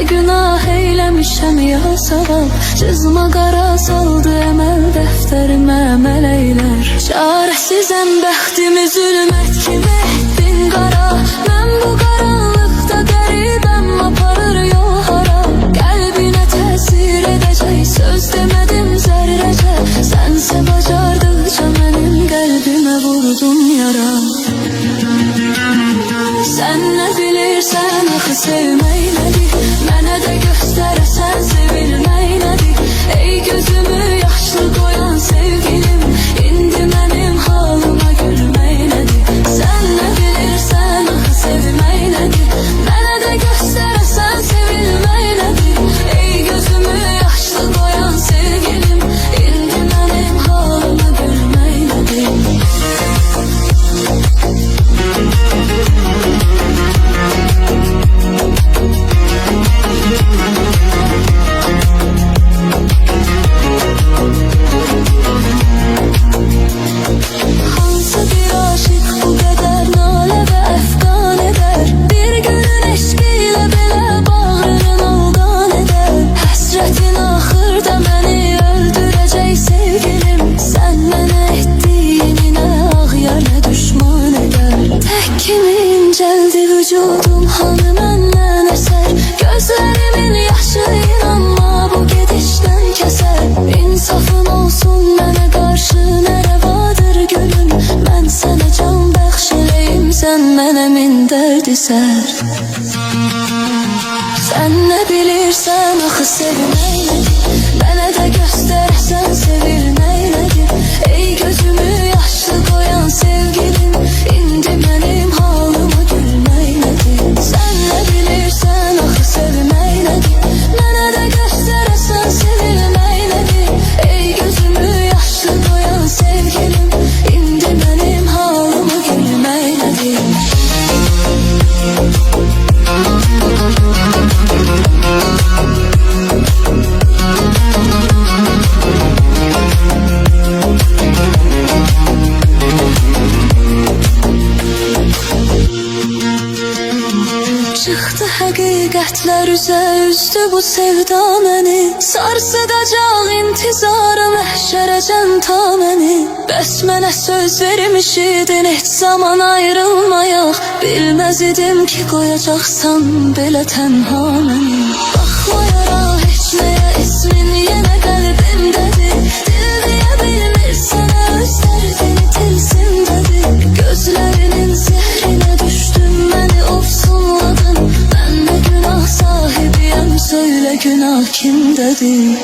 Günah eyləmişəm ya savab, cızma qara saldı əməl dəftərimə mələklər. Çarəsizəm, bəxtimi zülmət kimi etdin qara. Mən bu qaranlıqda qəribəm, aparır yol hara. Qəlbinə təsir edəcək söz demədim zərrəcə. Sənsə bacardıqca mənim qəlbimə vurdun yara. Sən nə bilirsən axı sevmək nədir? Mənə də göstərəsən sevilmək nədir? Ey gözümü yaşlı qoyan sevgilim, indi mənim halıma gülmək nədir? Sən nə bilirsən axı sevmək nədir? Mənə də göstərəsən sevilmək nədir? Ey gözümü yaşlı qoyan sevgilim, indi mənim halıma gülmək nədir? Vücudum hanı məndən əsər, gözlərimin yaşı inanma bu gedişdən kəsər. İnsafın olsun mənə qarşı nə rəvadır gülüm, mən sənə can bəxş eləyim, sən mənə min dərd isər. Sən nə bilirsən axı sevmək nədir? Mənə də göstərəsən sevilmək nədir? Ey gözümü yaşlı qoyan sevgilim, indi mənim halıma gülmək nədir? Sən nə bilirsən axı sevmək nədir? Mənə də göstərəsən sevilmək nədir? Ey gözümü yaşlı qoyan sevgilim, indi mənim halıma gülmək nədir? Çıxdı həqiqətlər üzə üzdü bu sevda məni. Sarsıdacaq intizarı məhşərəcən ta məni. Bəs mənə söz vermişidin heç zaman ayrılmayaq. Bilməz idim ki qoyacaqsan belə tənha məni. Baxmayaraq heç nəyə ismin yenə qəlbimdədir. Dil deyə bilmirsən öz dərdini tilsimdədir. Gözlərinin zəhrinə düşdüm məni ofsunladın. Mən də günah sahibiyəm, söylə günah kimdədir?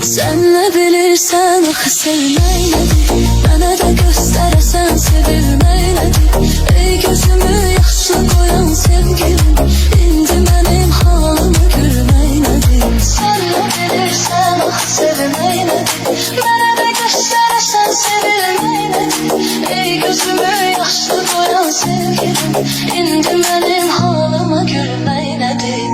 Sən nə bilirsən axı sevmək nədir? Mənə də göstərəsən sevilmək nədir? Ey gözümü yaşlı qoyan sevgilim, indi mənim halıma gülmək nədir? Sən nə bilirsən axı sevmək nədir? Mənə də göstərəsən sevilmək nədir? Ey gözümü yaşlı qoyan sevgilim, indi mənim halıma gülmək nədir?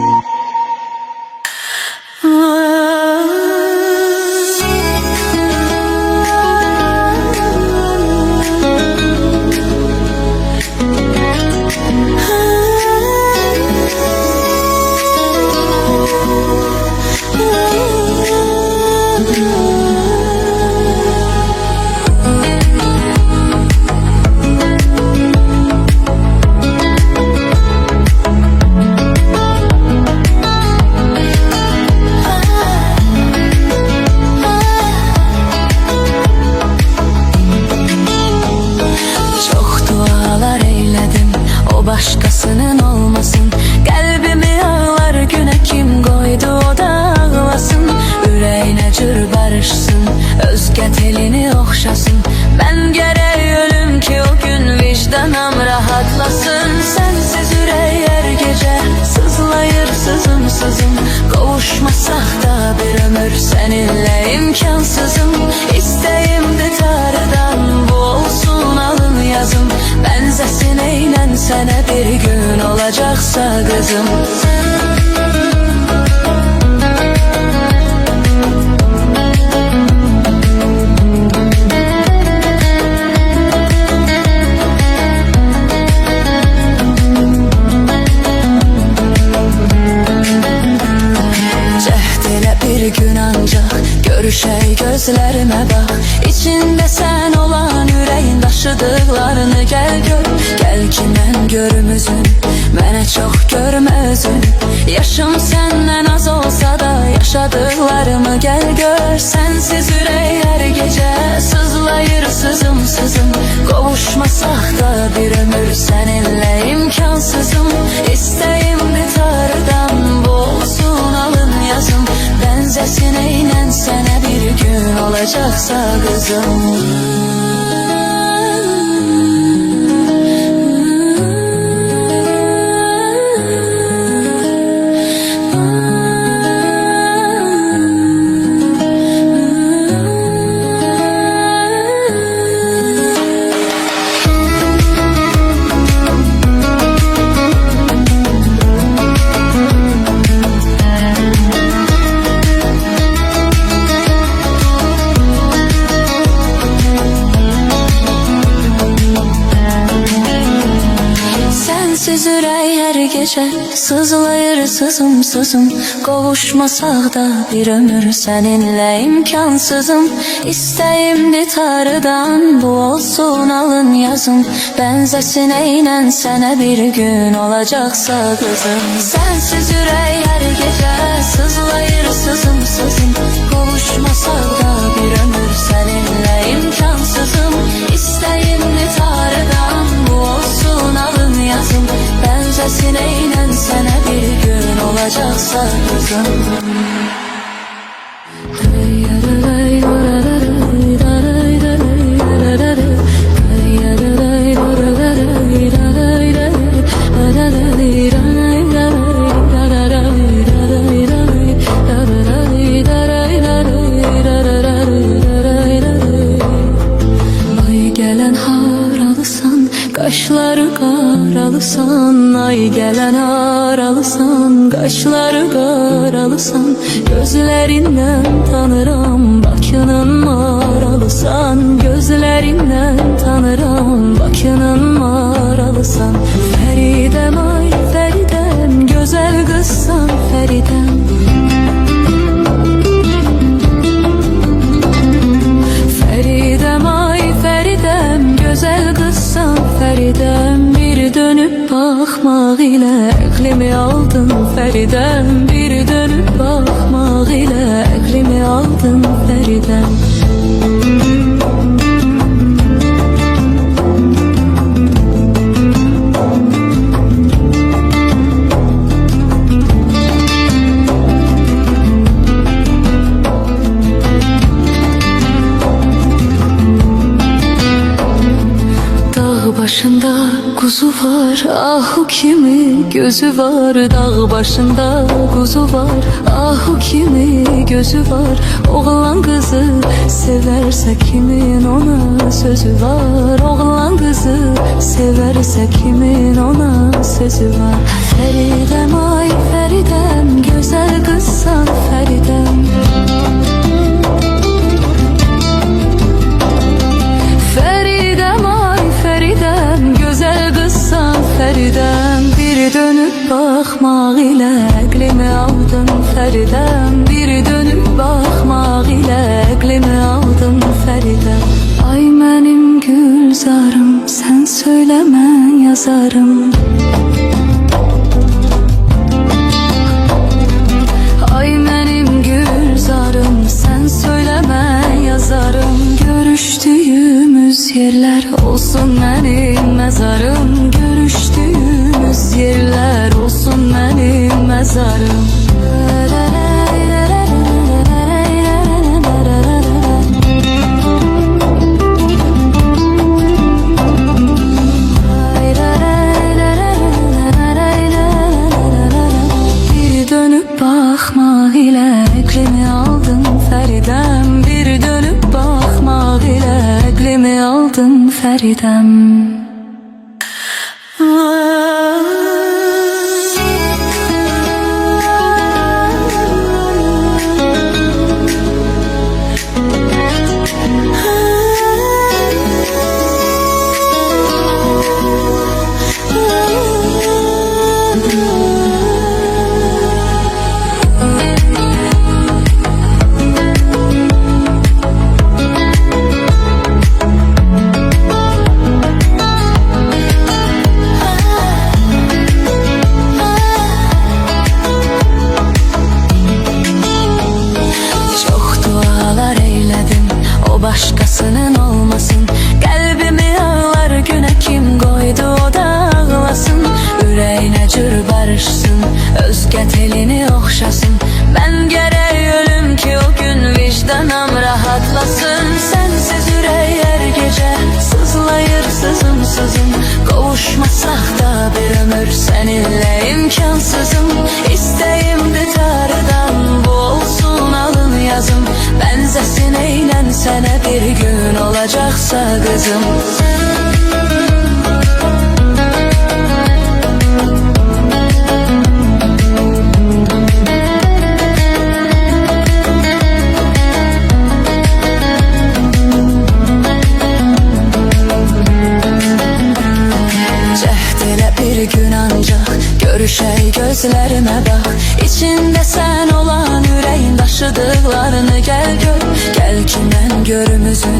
o başkasının olmasın. Qəlbimi ağlar günə kim qoydu o da ağlasın. Ürəyinə cür barışsın, özgə telini oxşasın. Mən gərək ölüm ki o gün vicdanım rahatlasın. Sensiz ürək hər gecə sızlayır sızım sızım. Qovuşmasaq da bir ömür seninle imkansızım. İstəyimdi tarıdan bu olsun alın yazım. Benzesin eylən sənə bir gün olacaqsa qızım. Bir gün ancak görüşey gözlerime bak. İçinde sen olan yüreğin taşıdıklarını gel gör. Gel ki mən görüm üzün, mənə çox görmə özün. Yaşım senden az olsa da yaşadıklarımı gel gör. Sensiz ürək hər gecə sızlayır sızım sızım. Qovuşmasaq da bir ömür seninle imkansızım. İstəyimdi tarıdan bu olsun alın yazım. Benzesin eylən sənə bir gün olacaqsa qızım. Sensiz ürək hər gecə sızlayır sızım sızım. Qovuşmasaq da bir ömür seninle imkansızım. İstəyimdi tarıdan bu olsun alın yazım. Benzesin eylən sənə bir gün olacaqsa qızım. Sensiz ürək hər gecə sızlayır sızım sızım. Qovuşmasaq da bir ömür seninle imkansızım. İstəyimdi tarıdan bu olsun alın yazım. Benzesin eylən sənə bir gün olacaqsa qızım. Qaşları qaralısan, ay gələn aralısan. Qaşları qaralısan, gözlərindən tanıram. Bakının maralısan, gözlərindən tanıram. Bakının maralısan. Fəridəm ay Fəridəm, gözəl qızsan Fəridəm. Fəridəm ay Fəridəm, gözəl qızsan Fəridəm. Bir dönüp baxmaq ilə əqlimi aldın Fəridəm. Bir dönüp baxmaq ilə əqlimi aldın Fəridəm. Başında kuzu var, ahu kimi gözü var. Dağ başında kuzu var, ahu kimi gözü var. Oğlan kızı severse kimin ona sözü var. Oğlan kızı severse kimin ona sözü var. Feridem ay Feridem, güzel kızsan Feridem. Feridem ay Feridem, güzel kızsan Feridem. Bir dönüp bakmaq ilə əqlimi aldın Feridem. Bir dönüp bakmaq ilə əqlimi aldın Feridem. Ay mənim gülzarım, sen söyle mən yazarım. Ay mənim gülzarım, sen söyle mən yazarım. Görüştüyümüz yerler olsun mənim məzarım. Görüştüyümüz yazım. Kavuşmasak da bir ömür seninle imkansızım. İsteğimdi Tanrı'dan, bu olsun alın yazım. Benzesin eğlen sene bir gün olacaksa kızım. Görüşey gözlerime bak, içinde sen olan yüreğin taşıdıklarını gel gör. Gel ki mən görüm üzün,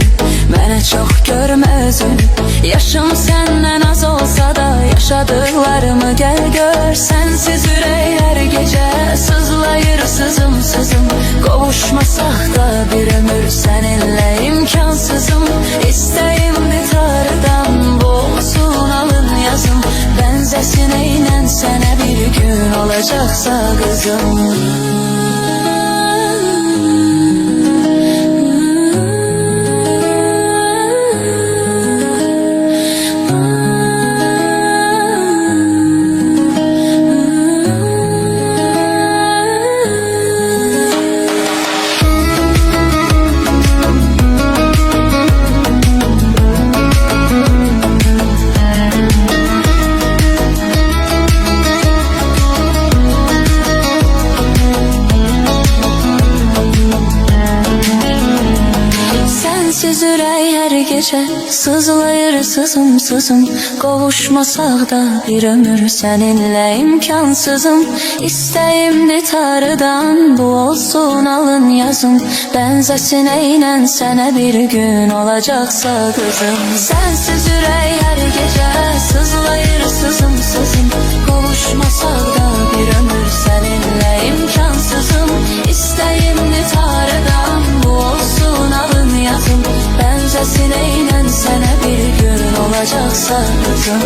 mənə çox görmə özün. Yaşım senden az olsa da yaşadıklarımı gel gör. Sensiz ürək her gece sızlayır sızım sızım. Kavuşmasak da bir ömür seninle imkansızım. İsteğimdi Tanrı'dan, bu olsun alın yazım. Benzesin eğlen sene bir gün olacaksa kızım. Sensiz ürək her gece sızlayır sızım sızım. Kavuşmasak da bir ömür seninle imkansızım. İsteğimdi Tanrı'dan, bu olsun alın yazım. Benzesin eğlen sene bir gün olacaksa kızım. Sensiz ürək her gece sızlayır sızım sızım. Kavuşmasak da bir ömür seninle imkansızım. İsteğimdi Tanrı'dan, bu olsun alın yazım. Benzesin eğlen sene bir gün olacaksa kızım.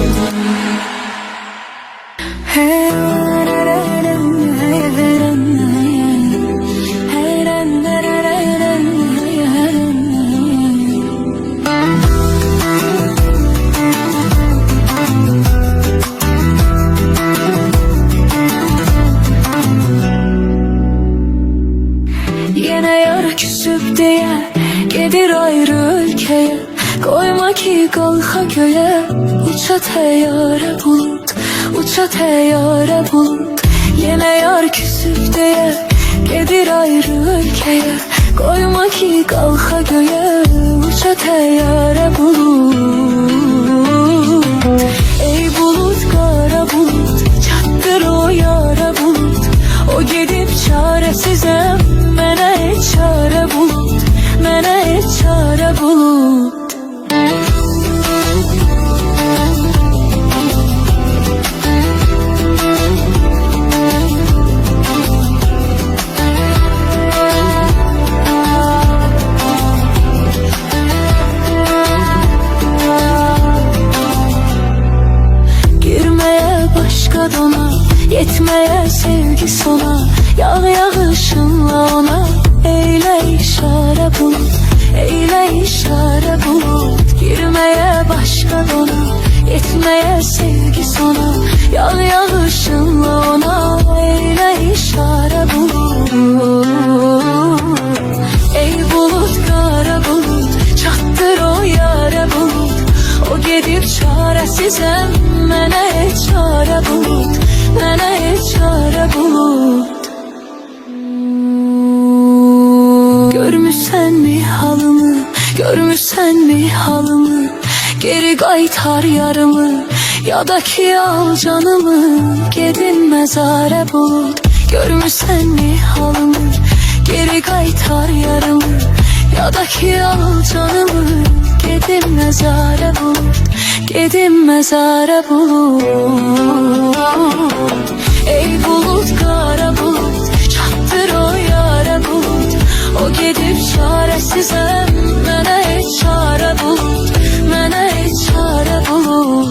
Yine yar küsüp diye gedir ayrı ülkeye. Koyma ki kalka göğe, uça teyyare bulut, uça teyyare bulut. Yine yar küsüp diye gedir ayrı ülkeye. Koyma ki kalka göğe, uça teyyare bulut. Ey bulut kara bulut, çattır o yara bulut. O gidip çaresizem, mənə heç çare bulut, mənə heç çare bulut. Girmeye başka dona, yetmeye sevgi sona. Yağ yağışınla ona eyle işare bulut, eyle işare bulut. Girmeye başka dona, yetmeye sevgi sona. Yağ yağışınla ona eyle işare bulut. Ey bulut kara bulut, çattır o yara bulut. O gedib çaresizem, mənə heç çare bulut, mənə heç çare bulut. Görmüşsen mi halımı, görmüşsen mi halımı? Geri qaytar yarımı, ya da ki al canımı. Gedin mezare bulut, görmüşsen mi halımı? Geri qaytar yarımı, ya da ki al canımı. Gedin mezare bulut, gedin mezare bulut. Ey bulut kara bulut, çattır o yara bulut. O gedib çaresizem, mənə heç çare bulut, mənə heç çare bulut.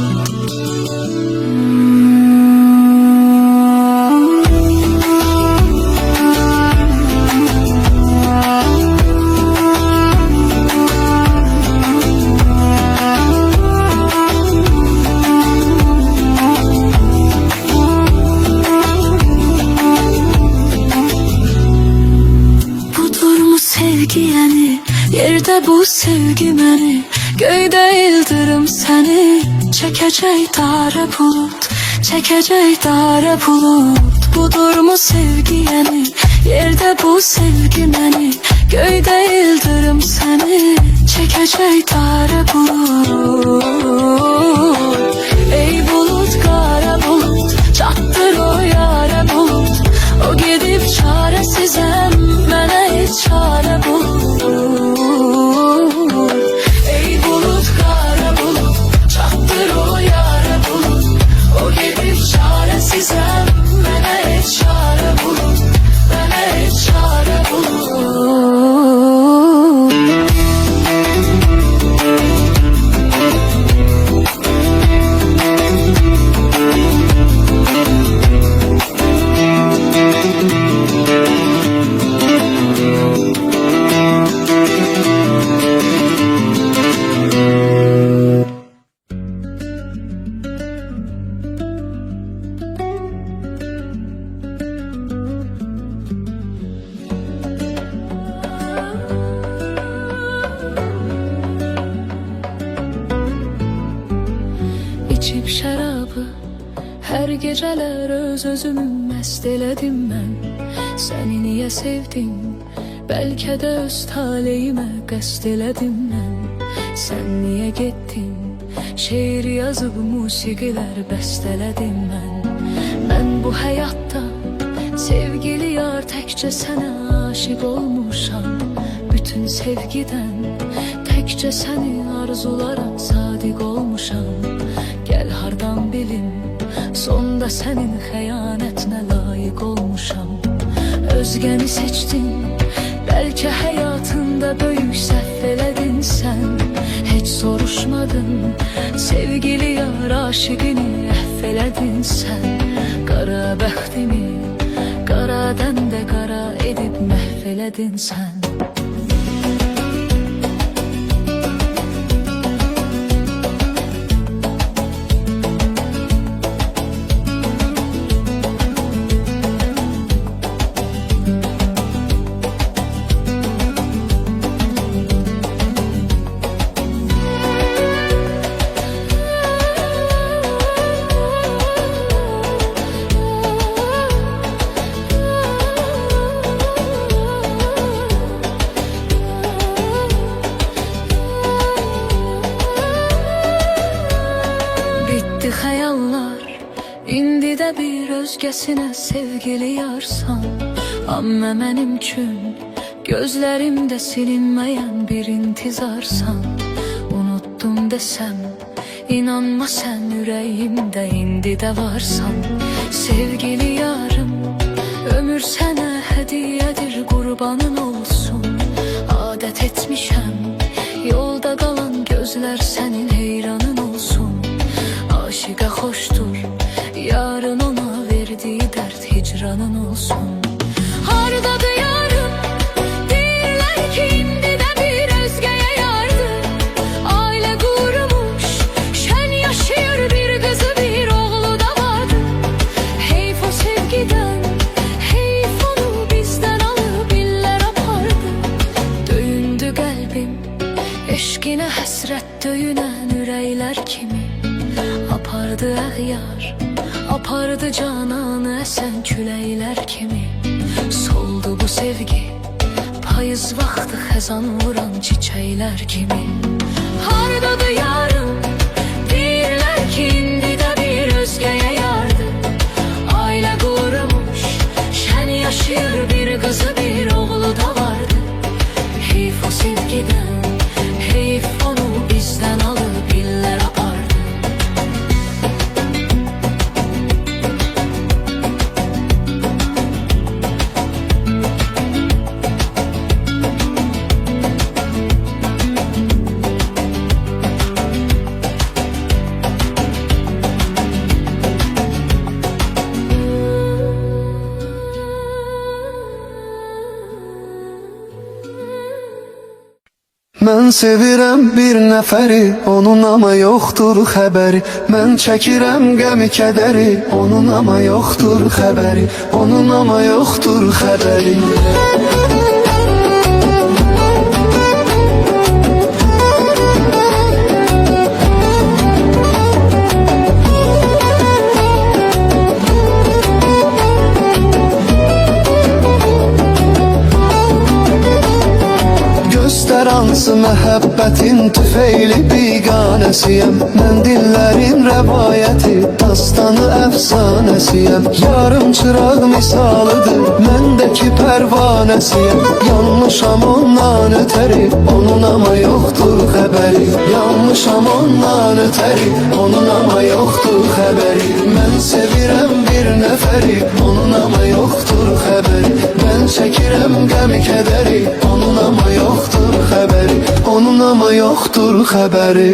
Yerde bu sevgi məni, göydə ildırım səni. Çəkəcək dara bulut, çəkəcək dara bulut. Budurmu sevgi yəni, yerde bu sevgi məni, göydə ildırım səni. Çəkəcək dara bulut. Ey bulut, qara bulut, çatdır o yara bulut. O gedib çarəsizəm, mənə heç çarə bulut. Ey bulut, qara bulut, çatdır o yara bulut. O gedib çarəsizəm, mənə heç çarə bulut. Mənə heç çarə bulut. İçib şərabı hər gecələr öz-özümü məst elədim mən. Səni niyə sevdim, bəlkə də öz taleyimə qəsd elədim mən. Sən niyə getdin, şeir yazıb musiqilər bəstələdim mən. Mən bu həyatda sevgili yar təkcə sənə aşiq olmuşam. Bütün sevgidən təkcə səni arzularam, sadiq olmuşam. Gəl hardan bilim, sonda sənin xəyanətinə layiq olmuşam. Özgəni seçdin, bəlkə həyatında böyük səhv elədin sən. Heç soruşmadın, sevgili yar aşiqini əhv elədin sən. Qara bəxtimi, qaradan da qara edib məhv elədin sən. Xəyallar, indi də bir özgəsinə sevgili yarsan. Amma mənim üçün gözlərimdə silinməyən bir intizarsan. Unutdum desəm, inanma sən ürəyimdə indi də varsan. Sevgili yarım, ömür sənə hədiyyədir, qurbanın olsun. Adət etmişəm, yolda qalan gözlər sənin heyranın olsun. Aşıqa xoşdur, yarın ona verdiyi dərd hicranın olsun. Hardadır yarım, deyirlər ki indi də bir özgəyə yardı. Ailə qurmuş, şən yaşayır, bir qızı bir oğlu da vardı. Heyf o sevgidən, heyf onu bizdən alıb illər apardı. Döyündü qəlbim, eşqinə həsrət döyünən ürəklər kimi. Apardı əğyar, apardı cananı əsən küləklər kimi. Soldu bu sevgi, payız vaxtı xəzan vuran çiçəklər kimi. Hardadır yarım, deyirlər ki indi də bir özgəyə yardı. Ailə qurmuş, şən yaşayır, bir qızı bir oğlu da vardı. Heyf o sevgidən, heyf onu bizdən alıb illər apardı. Mən sevirəm bir nəfəri, onun ama yoxdur xəbəri. Mən çəkirəm qəmi kədəri, onun ama yoxdur xəbəri. Onun ama yoxdur xəbəri. məhəbbətin tüfeyli biganəsiyəm Mən dillərin rəvayəti, dastanı əfsanəsiyəm Yarım çıraq misalıdır, məndəki pərvanəsiyəm Yanmışam ondan ötəri, onun ama yoxdur xəbəri Yanmışam ondan ötəri, onun ama yoxdur xəbəri Mən sevirəm bir nəfəri, onun ama yoxdur xəbəri Mən çəkirəm qəmi kədəri, onun ama yoxdur xəbəri Onun ama yoxdur xəbəri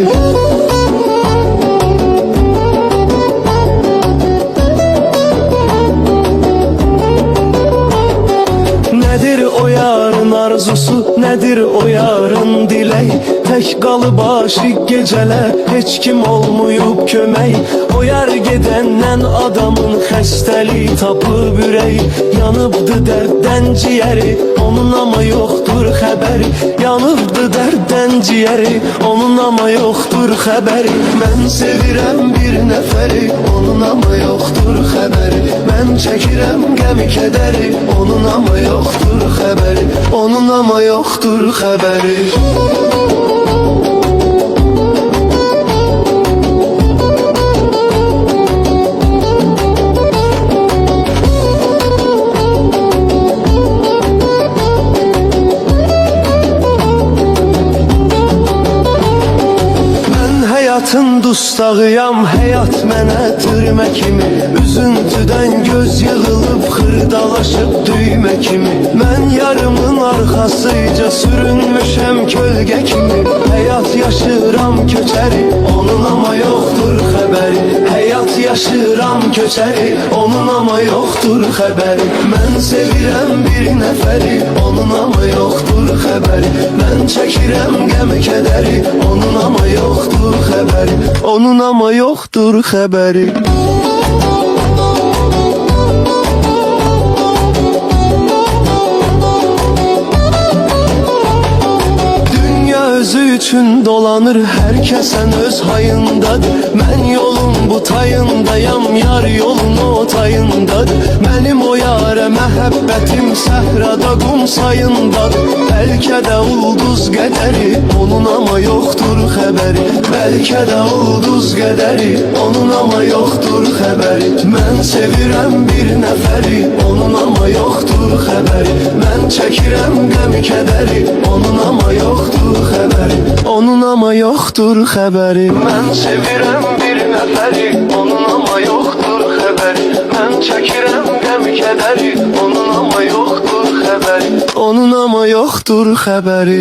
Nedir o yarın arzusu, nedir o yarın dilək Tək qalıb aşiq gecələr, heç kim olmuyub kömək O yar gedəndən adamın xəstəlik tapıb ürək Yanıbdı dərddən ciyəri, onun ama yoxdur xəbəri Yanıbdı dərddən ciyəri, onun ama yoxdur xəbəri Mən sevirəm bir nəfəri, onun ama yoxdur xəbəri Mən çəkirəm qəmi kədəri, onun ama yoxdur xəbəri Onun ama yoxdur xəbəri Həyatın dustağıyam, həyat mənə türmə kimi Üzüntüdən göz yığılıb, xırdalaşıb düymə kimi Mən yarımın arxasıca sürünmüşəm kölgə kimi Həyat yaşıram köçəri, onun ama yoxdur xəbəri Həyat yaşıram köçəri, onun ama yoxdur xəbəri Mən sevirəm bir nəfəri, onun ama yoxdur xəbəri Mən çəkirəm qəmi kədəri, onun ama yoxdur xəbəri Onun ama yoxdur xəbəri Dünya özü üçün dolanır, hər kəsən öz hayındadır Mən yolun bu tayındayam, yar yolun o tayındadır Mənim o yarə məhəbbətim səhrada qum sayındadır Bəlkə də ulduz qədəri, onun ama yoxdur xəbəri Bəlkə də ulduz qədəri, onun ama yoxdur xəbəri Mən sevirəm bir nəfəri, onun ama yoxdur xəbəri Mən çəkirəm qəmi kədəri, onun ama yoxdur xəbəri Onun ama yoxdur xəbəri Mən sevirəm bir nəfəri, onun ama yoxdur xəbəri Mən çəkirəm qəmi kədəri, onun ama yoxdur xəbəri Onun ama yoxdur xəbəri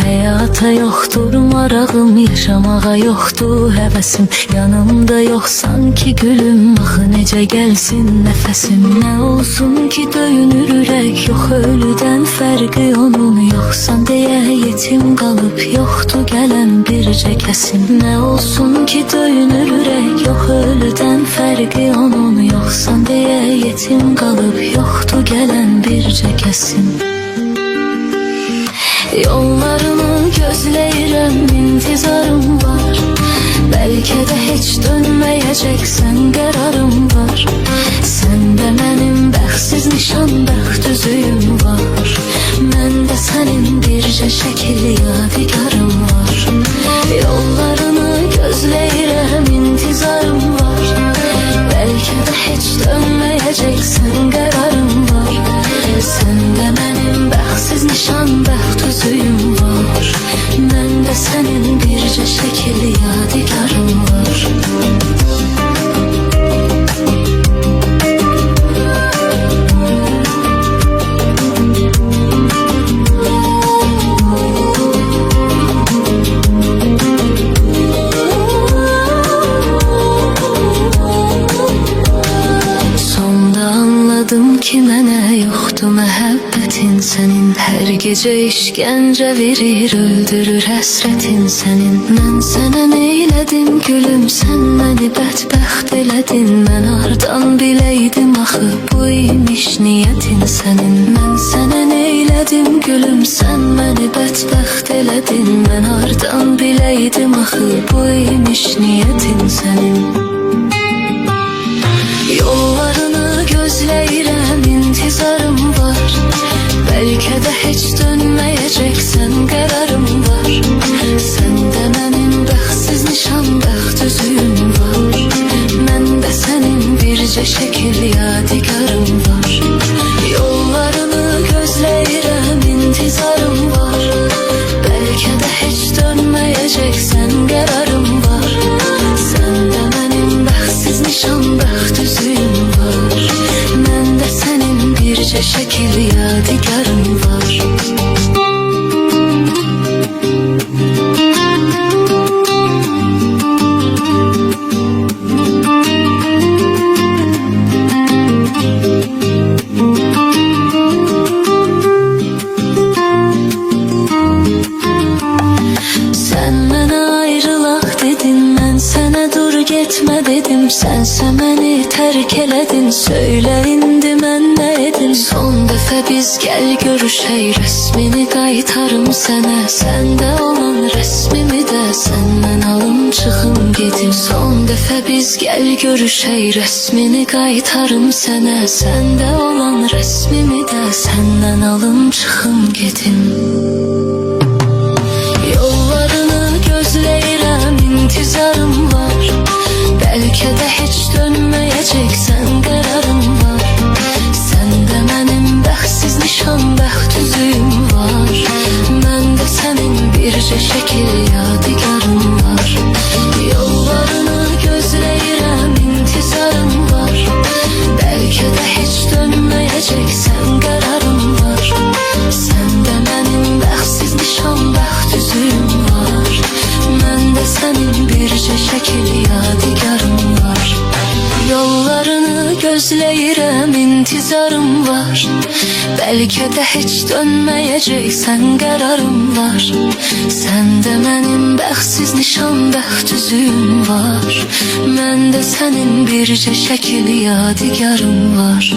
Həyata yoxdur marağım, yaşamağa yoxdur həvəsim Yanımda yoxsan ki gülüm, axı necə gəlsin nəfəsim Nə olsun ki döyünür ürək, yox ölüdən fərqi onun Yoxsan deyə yetim qalıb, yoxdur gələn bircə kəsim Nə olsun ki döyünür ürək, yox ölüdən fərqi onun Yoxsan deyə yetim qalıb, yoxdur gələn bircə kəsim Yollarını gözləyirəm, intizarım var Bəlkə də heç dönməyəcəksən, qərarım var Səndə mənim bəxtsiz nişan, bəxt üzüyüm var Məndə sənin bircə şəkil yadigarım var Yollarını gözləyirəm, intizarım var Bəlkə də heç dönməyəcəksən, qərarım var Səndə mənim bəxtsiz nişan, bəxt üzüyüm var Məndə sənin bircə şəkil yadigarım var Sonda anladım ki mənə yoxdur məhəbbətin Sənin hər gece işkence verir, öldürür həsrətin sənin. Mən sənə neylədim gülüm, sən məni bədbəxt elədin. Mən hardan biləydim axı, bu imiş niyyətin sənin. Mən sənə neylədim gülüm, sən məni bədbəxt elədin. Mən hardan biləydim axı, bu imiş niyyətin sənin. Yollarını gözləyirəm, intizarım var. Bəlkə də heç dönməyəcəksən, qərarım var. Səndə mənim bəxtsiz nişan, bəxt üzüyüm var. Məndə sənin bircə şəkil yadigarım var. Yollarını gözləyirəm, intizarım var. Bəlkə də heç dönməyəcəksən, qərarım var. Səndə mənim bəxtsiz nişan, bəxt üzüyüm var. Məndə sənin bircə şəkil yadigarım var. Sən mənə ayrılaq dedin, mən sənə dur getmə dedim. Sənsə məni tərk elədin, söylə indi mən nə edim. Son dəfə biz gəl görüşək, rəsmini qaytarım sənə. Səndə olan rəsmimi də səndən alım çıxım gedim. Son dəfə biz gəl görüşək, rəsmini qaytarım sənə. Səndə olan rəsmimi də səndən alım çıxım gedim. Yollarını gözləyirəm, intizarım var. Bəlkə də heç dönməyəcəksən, qərarım var. Səndə mənim bəxtsiz nişan, bəxt üzüyüm var. Məndə sənin bircə şəkil yadigarım var. Yollarını gözləyirəm, intizarım var. Bəlkə də heç dönməyəcəksən, qərarım var. Səndə mənim bəxtsiz nişan, bəxt üzüyüm var. Məndə sənin bircə şəkil yadigarım var. Yollarını gözləyirəm, intizarım var. Bəlkə də heç dönməyəcəksən, qərarım var. Səndə mənim bəxtsiz nişan, bəxt üzüyüm var. Məndə sənin bircə şəkil yadigarım var.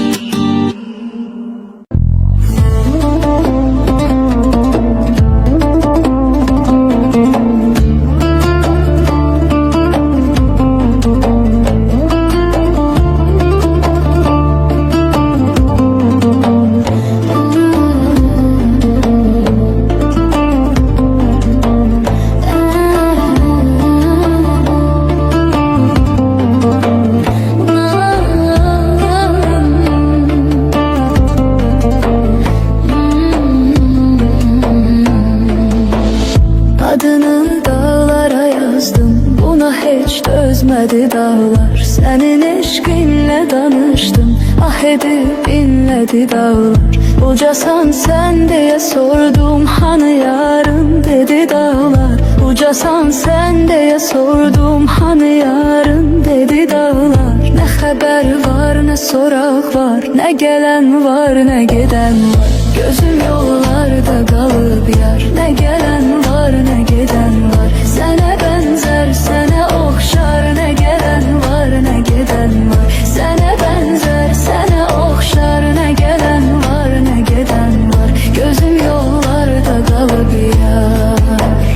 Adını dağlara yazdım, buna heç dözmədi dağlar. Sənin eşqinlə danışdım, ah edib inlədi dağlar. Ucasan sən deyə sordum, hanı yarın dedi dağlar. Ucasan sən deyə sordum, hanı yarın dedi dağlar. Nə xəbər var, nə soraq var, nə gələn var, nə gedən var. Gözüm yollarda qalıb yar, nə gələn var, nə gedən var. Sənə bənzər, sənə oxşar, nə gələn var, nə gedən var. Sənə bənzər, sənə oxşar, nə gələn var, nə gedən var. Gözüm yollarda qalıb yar.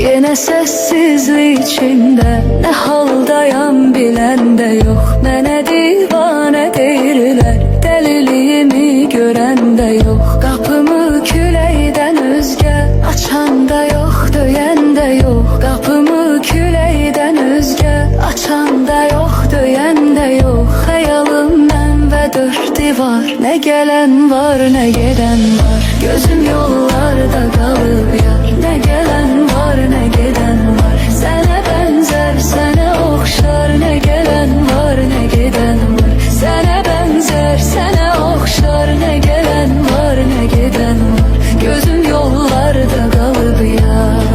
Yenə səssizlik içində, nə haldayam bilən də yox. Mənə divanə deyirlər, dəliliyimi görən də yox. Qapımı küləkdən özgə açan da yox, döyən də yox. Qapımı küləkdən özgə açan da yox, döyən də yox. Xəyalım mən və dörd divar, nə gələn var, nə gedən var. Gözüm yollarda qalıb yar, nə gələn var, nə gedən var. Sənə bənzər, sənə oxşar, nə gələn var, nə gedən var. Sənə bənzər, sənə oxşar, nə gələn var, nə gedən var. Gözüm yollarda qalıb yar.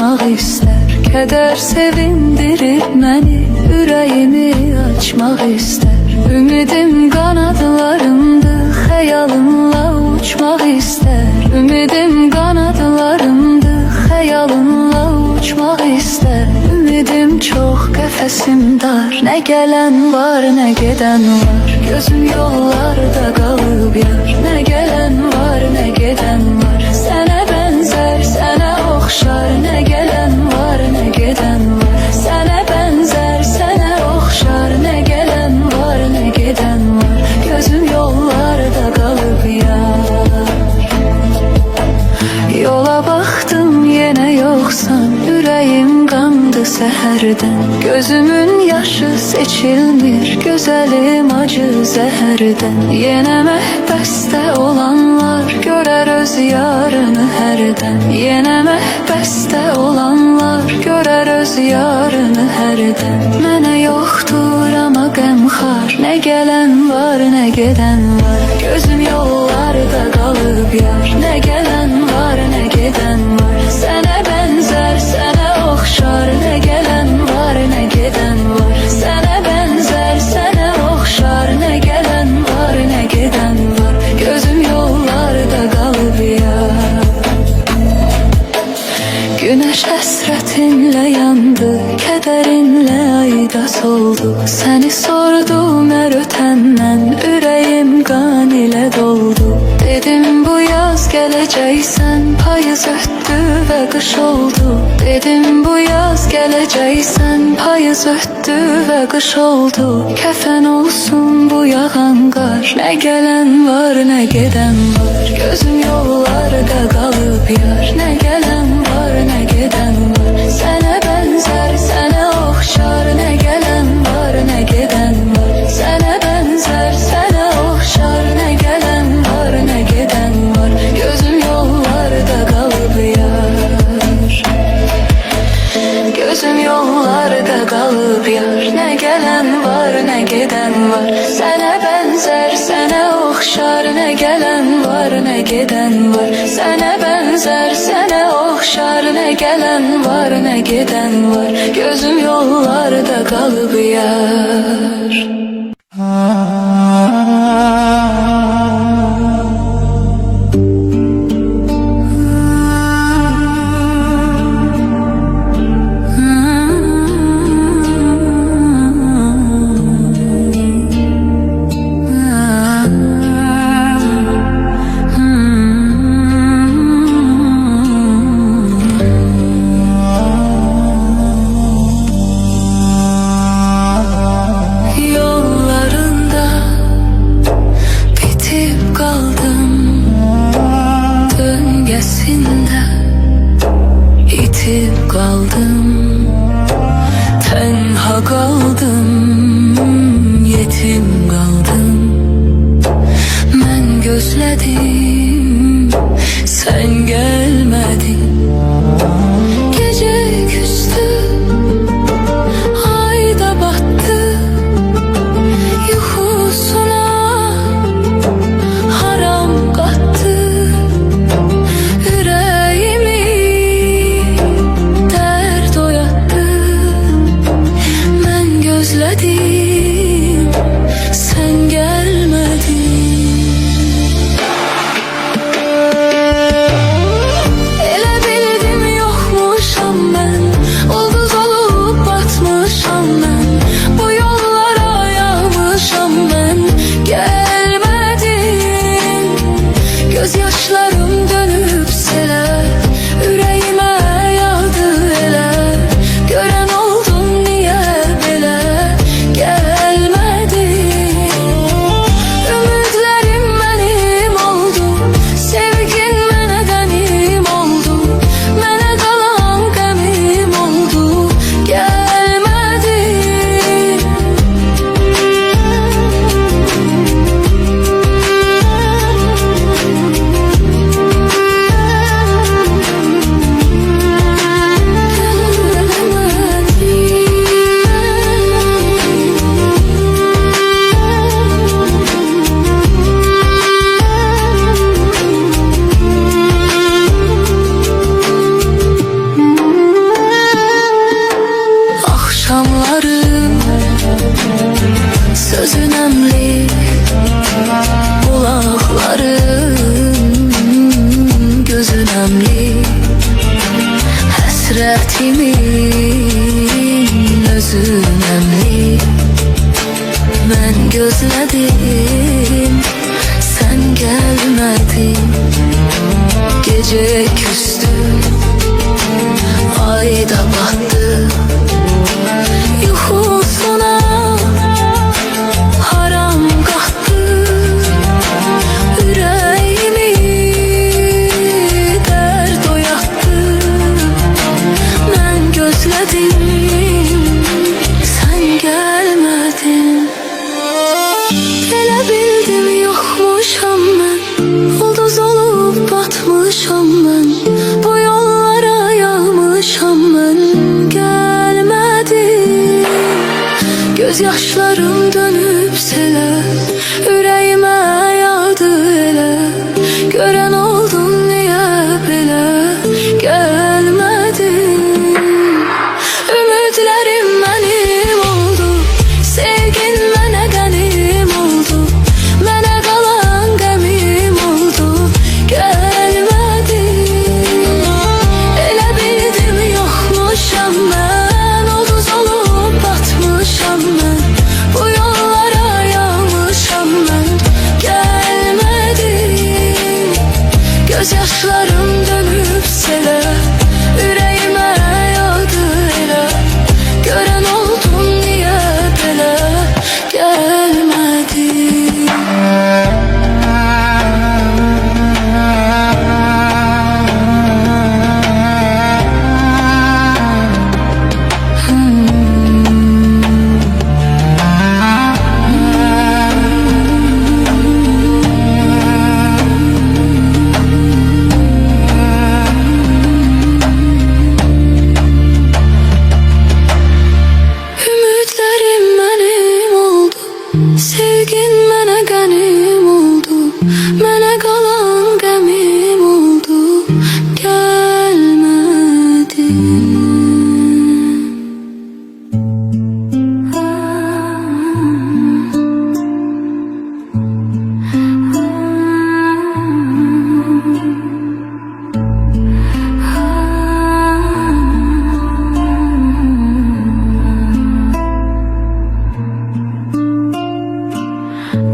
açmaq istər. Kədər sevindirir məni, ürəyimi açmaq istər. Ümidim qanadlarımdır, xəyalımla uçmaq istər. Ümidim qanadlarımdır, xəyalımla uçmaq istər. Ümidim çox, qəfəsim dar, nə gələn var, nə gedən var. Gözüm yollarda qalıb yar, nə gələn var, nə gedən var. Sənə bənzər, sənə oxşar, nə gələn var, nə gedən var. Sənə bənzər, sənə oxşar, nə gələn var, nə gedən var. Gözüm yollarda qalıb yar. Yola baxdım, yenə yoxsan, ürəyim qandı səhərdən. Gözümün yaşı seçilmir, gözəlim acı zəhərdən. Yenə məhbəsdə olanlar görər öz yarını hərdən. Yenə məhbəsdə olanlar görər öz yarını hərdən. Mənə yoxdur amma qəmxar, nə gələn var, nə gedən var. Gözüm yollarda qalıb yar, nə gələn var, nə gedən var. Sənə bənzər, sənə oxşar, nə gələn var, nə gedən var. Sənə bənzər, sənə oxşar, nə gələn var, nə gedən var. Gözüm yollarda qalıb yar. Günəş həsrətinlə yandı, kədərinlə ayda soldu. Səni sordum hər ötəndən, ürəyim qan ilə doldu. Dedim bu yaz gələcəksən, payız ötdü və qış oldu. Dedim bu yaz gələcəksən, payız ötdü və qış oldu. Kəfən olsun bu yağan qar, nə gələn var, nə gedən var. Gözüm yollarda qalıb yar, nə gələn var, nə gedən var. Sənə bənzər, sənə oxşar, nə gələn var, nə gedən var. Sənə bənzər, sənə oxşar, nə gələn var, nə gedən var. Gözüm yollarda qalıb yar. Gözüm yollarda qalıb yar, nə gələn var, nə gedən var. Sənə bənzər, sənə oxşar, nə gələn var, nə gedən var. Sənə bənzər, sənə oxşar, nə gələn var, nə gedən var. Gözüm yollarda qalıb yar. Yollarda Həyatimin özünəmli Mən gözlədim, sən gəlmədin Gecə küstü, ay da batdı Yuxusuna haram qatdı Ürəyimi dərd oyatdı Mən gözlədim, sən gəlmədin Elə bildim yoxmuşam mən Ulduz olub batmışam mən Bu yollara yağmışam mən Gəlmədin Göz yaşlarım dönüb selə Ürəyimə yağdı elə Görən oldun niyə belə Gəlmədin Ümidlərim mənim oldu Sevgin mənə qənim oldu Mənə qalan qəmim oldu Gəlmədin Elə bildim yoxmuşam mən Ulduz olub batmışam mən Bu yollara yağmışam mən Gəlmədin Göz yaşlarım dönüb selə Ürəyimə yağdı elə Görən oldun niyə belə Gəlmədin Ümidlərim mənim oldu Sevgin mənə qənim oldu Mənə qalan qəmim oldu Gəlmədin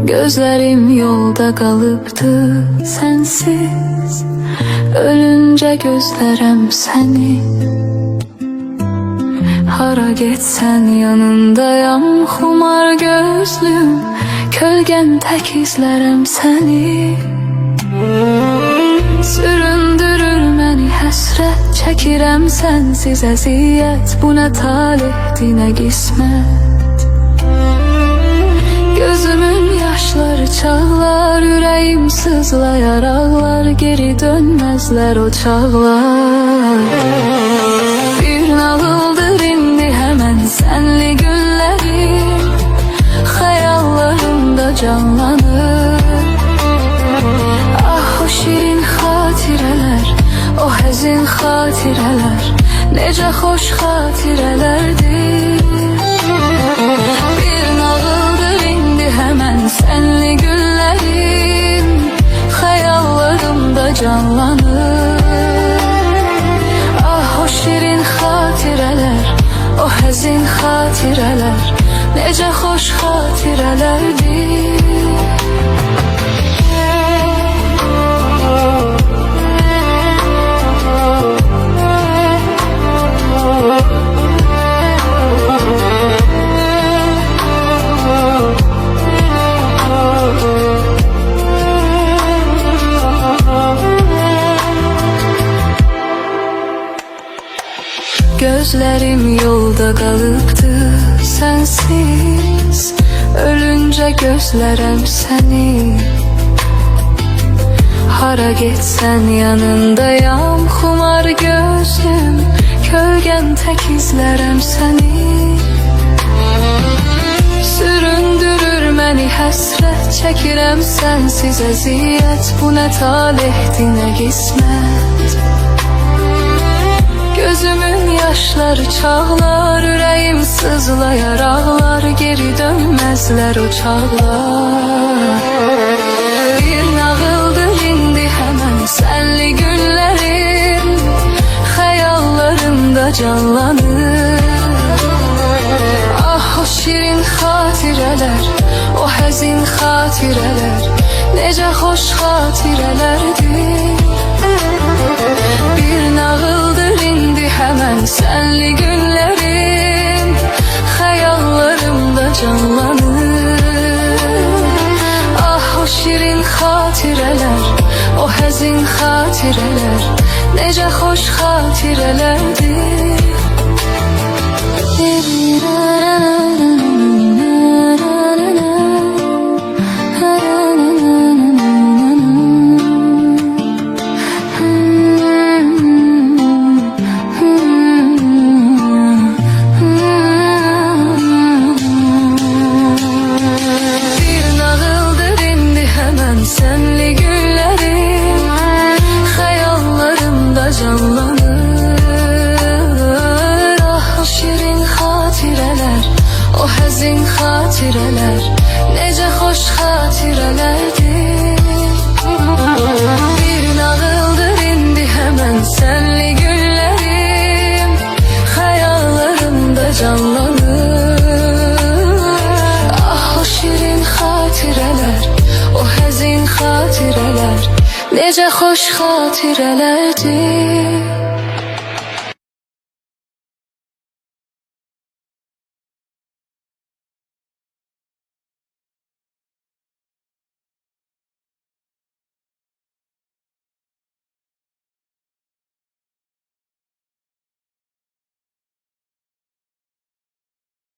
Gözlərim yolda qalıbdı sənsiz Ölüncə gözlərəm səni Hara getsən yanındayam Xumar gözlüm Kölgən tək izlərəm səni Süründürür məni həsrət Çəkirəm sənsiz əziyyət Bu nə talihdir nə qismət Gözümün yaşları çağlar Ürəyim sızlayar ağlar Geri dönməzlər o çağlar Bir nağıldır indi həmən Sənli günlərim Xəyallarımda canlanır Ah o şirin xatirələr O həzin xatirələr Necə xoş xatirələrdir Bir nağıldır indi həmən Sənli günlərim Xəyallarımda canlanır Ah o şirin xatirələr O həzin xatirələr Necə xoş xatirələrdir Gözlərim yolda qalıbdı sənsiz Ölüncə gözlərəm səni Hara getsən yanındayam Xumar gözlüm Kölgən tək izlərəm səni Süründürür məni həsrət Çəkirəm sənsiz əziyyət Bu nə talihdir nə qismət Gözümün yaşları çağlar Ürəyim sızlayar ağlar Geri dönməzlər o çağlar Bir nağıldır indi həmən Sənli günlərim Xəyallarımda canlanır. Ah o şirin xatirələr, o həzin xatirələr, necə xoş xatirələrdir. Bir nağıldır indi həmən sənli günlərim, xəyallarımda canlanır. Ah o şirin xatirələr, o həzin xatirələr, necə xoş xatirələrdir. Senli günlerim hayallarımda canlanır. Ah o şirin xatirələr, o həzin xatirələr, necə xoş xatirələrdir. Bir nağıldır indi həmən senli günlerim hayallarımda canlanır. Ah o şirin xatirələr, o həzin xatirələr, necə xoş xatirələrdir.